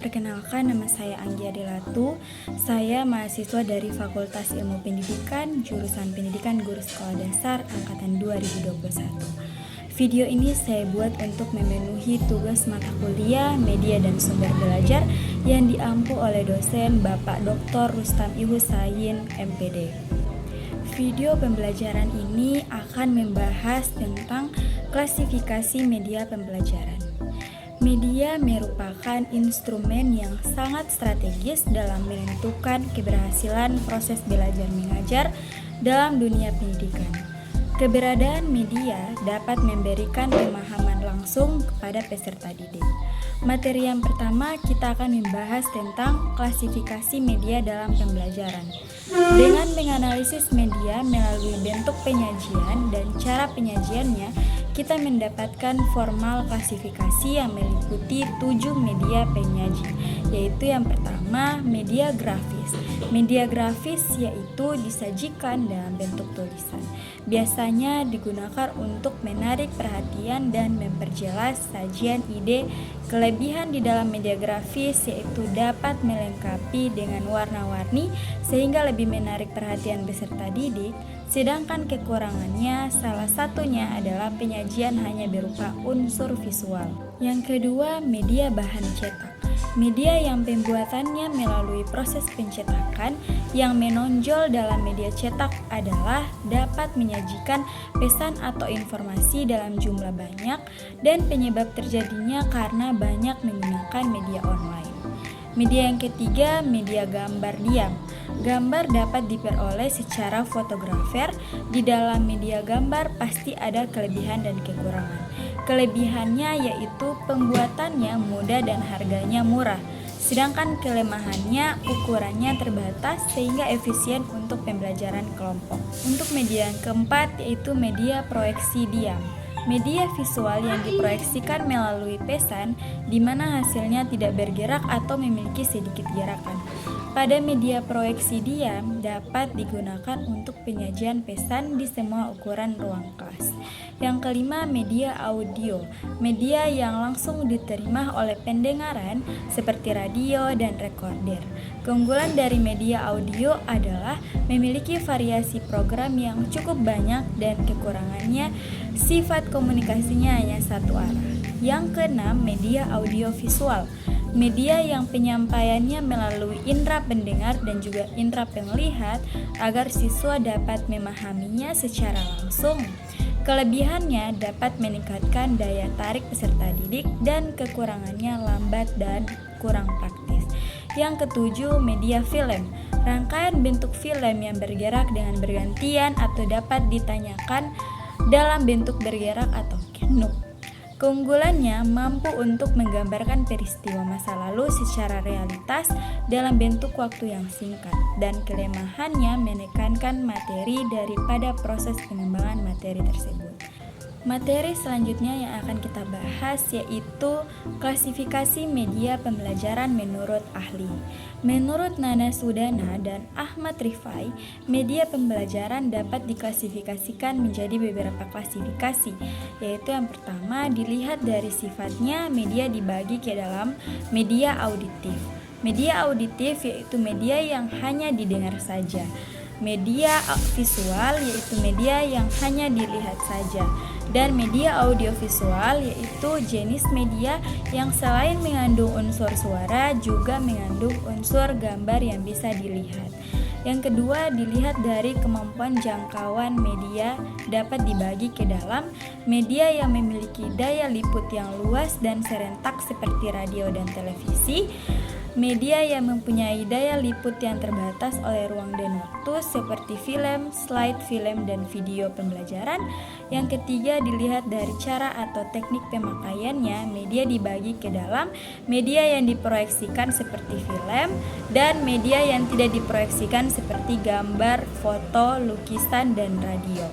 Perkenalkan, nama saya Anggia Delatu. Saya mahasiswa dari Fakultas Ilmu Pendidikan, jurusan Pendidikan Guru Sekolah Dasar Angkatan 2021. Video ini saya buat untuk memenuhi tugas mata kuliah, media dan sumber belajar yang diampu oleh dosen Bapak Dr. Rustam Ihusain, MPD. Video pembelajaran ini akan membahas tentang klasifikasi media pembelajaran. Media merupakan instrumen yang sangat strategis dalam menentukan keberhasilan proses belajar mengajar dalam dunia pendidikan. Keberadaan media dapat memberikan pemahaman langsung kepada peserta didik. Materi yang pertama, kita akan membahas tentang klasifikasi media dalam pembelajaran. Dengan menganalisis media melalui bentuk penyajian dan cara penyajiannya, kita mendapatkan formal klasifikasi yang meliputi 7 media penyaji, yaitu yang pertama, media grafis. Media grafis yaitu disajikan dalam bentuk tulisan. Biasanya digunakan untuk menarik perhatian dan memperjelas sajian ide. Kelebihan di dalam media grafis yaitu dapat melengkapi dengan warna-warni sehingga lebih menarik perhatian peserta didik. Sedangkan kekurangannya salah satunya adalah penyajian hanya berupa unsur visual. Yang kedua, media bahan cetak. Media yang pembuatannya melalui proses pencetakan yang menonjol dalam media cetak adalah dapat menyajikan pesan atau informasi dalam jumlah banyak dan penyebab terjadinya karena banyak menggunakan media online. Media yang ketiga, media gambar diam. Gambar dapat diperoleh secara fotografer. Di dalam media gambar pasti ada kelebihan dan kekurangan. Kelebihannya yaitu pembuatannya mudah dan harganya murah. Sedangkan kelemahannya ukurannya terbatas sehingga efisien untuk pembelajaran kelompok. Untuk media yang keempat yaitu media proyeksi diam. Media visual yang diproyeksikan melalui pesan di mana hasilnya tidak bergerak atau memiliki sedikit gerakan. Pada media proyeksi diam dapat digunakan untuk penyajian pesan di semua ukuran ruang kelas. Yang kelima, media audio. Media yang langsung diterima oleh pendengaran seperti radio dan recorder. Keunggulan dari media audio adalah memiliki variasi program yang cukup banyak dan kekurangannya sifat komunikasinya hanya satu arah. Yang keenam, media audio visual. Media yang penyampaiannya melalui indera pendengar dan juga indera penglihat agar siswa dapat memahaminya secara langsung. Kelebihannya dapat meningkatkan daya tarik peserta didik dan kekurangannya lambat dan kurang praktis. Yang ketujuh, media film. Rangkaian bentuk film yang bergerak dengan bergantian atau dapat ditanyakan dalam bentuk bergerak atau kenuk. Keunggulannya mampu untuk menggambarkan peristiwa masa lalu secara realitas dalam bentuk waktu yang singkat, dan kelemahannya menekankan materi daripada proses pengembangan materi tersebut. Materi selanjutnya yang akan kita bahas yaitu klasifikasi media pembelajaran menurut ahli. Menurut Nana Sudana dan Ahmad Rifai, media pembelajaran dapat diklasifikasikan menjadi beberapa klasifikasi, yaitu yang pertama, dilihat dari sifatnya, media dibagi ke dalam media auditif. Media auditif yaitu media yang hanya didengar saja. Media visual yaitu media yang hanya dilihat saja. Dan media audiovisual yaitu jenis media yang selain mengandung unsur suara juga mengandung unsur gambar yang bisa dilihat. Yang kedua, dilihat dari kemampuan jangkauan media dapat dibagi ke dalam media yang memiliki daya liput yang luas dan serentak seperti radio dan televisi, media yang mempunyai daya liput yang terbatas oleh ruang dan waktu seperti film, slide film, dan video pembelajaran. Yang ketiga, dilihat dari cara atau teknik pemakaiannya. Media dibagi ke dalam media yang diproyeksikan seperti film dan media yang tidak diproyeksikan seperti gambar, foto, lukisan, dan radio.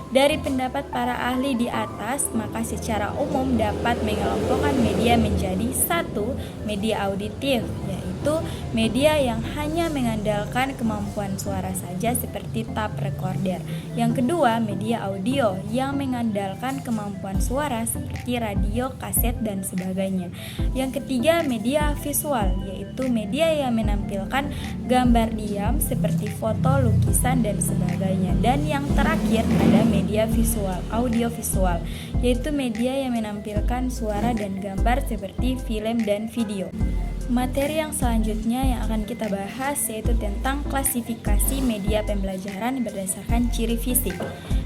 Dari pendapat para ahli di atas, maka secara umum dapat mengelompokkan media menjadi satu, media auditif, yaitu yaitu media yang hanya mengandalkan kemampuan suara saja seperti tape recorder. Yang kedua, media audio yang mengandalkan kemampuan suara seperti radio, kaset, dan sebagainya. Yang ketiga, media visual, yaitu media yang menampilkan gambar diam seperti foto, lukisan, dan sebagainya. Dan yang terakhir ada media visual, audio visual, yaitu media yang menampilkan suara dan gambar seperti film dan video. Materi yang selanjutnya yang akan kita bahas yaitu tentang klasifikasi media pembelajaran berdasarkan ciri fisik.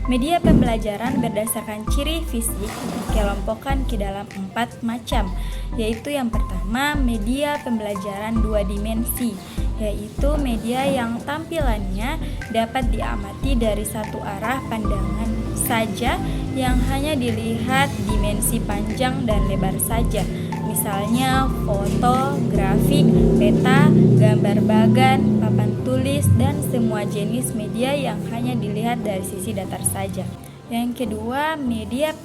Media pembelajaran berdasarkan ciri fisik dikelompokkan ke dalam 4 macam, yaitu yang pertama media pembelajaran 2 dimensi, yaitu media yang tampilannya dapat diamati dari satu arah pandangan saja yang hanya dilihat dimensi panjang dan lebar saja. Misalnya foto, grafik, peta, gambar bagan, papan tulis, dan semua jenis media yang hanya dilihat dari sisi datar saja. Yang kedua, media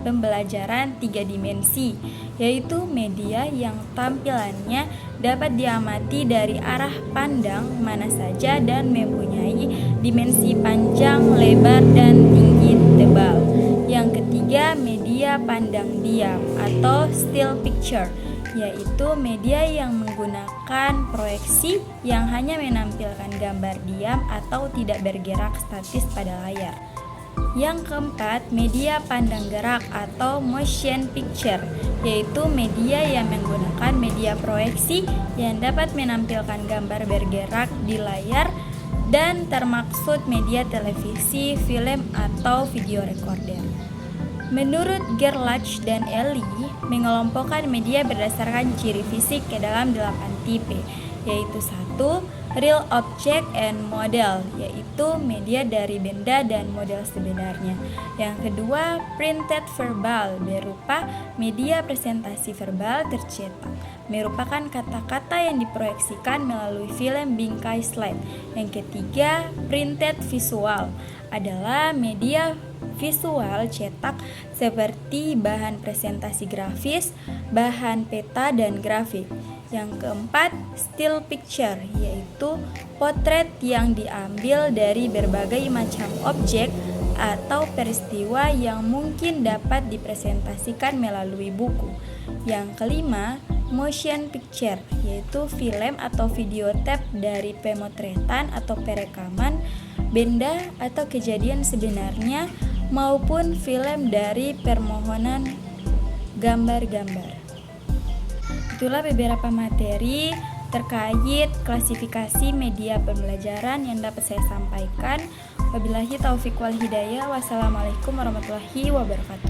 pembelajaran 3 dimensi, yaitu media yang tampilannya dapat diamati dari arah pandang mana saja dan mempunyai dimensi panjang, lebar, dan tinggi tebal. Yang ketiga, media pandang diam atau still picture, yaitu media yang menggunakan proyeksi yang hanya menampilkan gambar diam atau tidak bergerak statis pada layar. Yang keempat, media pandang gerak atau motion picture, yaitu media yang menggunakan media proyeksi yang dapat menampilkan gambar bergerak di layar dan termaksud media televisi, film, atau video recorder. Menurut Gerlach dan Ellie, mengelompokkan media berdasarkan ciri fisik ke dalam 8 tipe, yaitu 1. Real object and model, yaitu media dari benda dan model sebenarnya. Yang kedua, printed verbal, berupa media presentasi verbal tercetak, merupakan kata-kata yang diproyeksikan melalui film bingkai slide. Yang ketiga, printed visual, adalah media visual cetak seperti bahan presentasi grafis, bahan peta, dan grafik. Yang keempat, still picture, yaitu potret yang diambil dari berbagai macam objek atau peristiwa yang mungkin dapat dipresentasikan melalui buku. Yang kelima, motion picture, yaitu film atau video tape dari pemotretan atau perekaman benda atau kejadian sebenarnya maupun film dari permohonan gambar-gambar. Itulah beberapa materi terkait klasifikasi media pembelajaran yang dapat saya sampaikan. Wabillahi taufiq wal hidayah. Wassalamualaikum warahmatullahi wabarakatuh.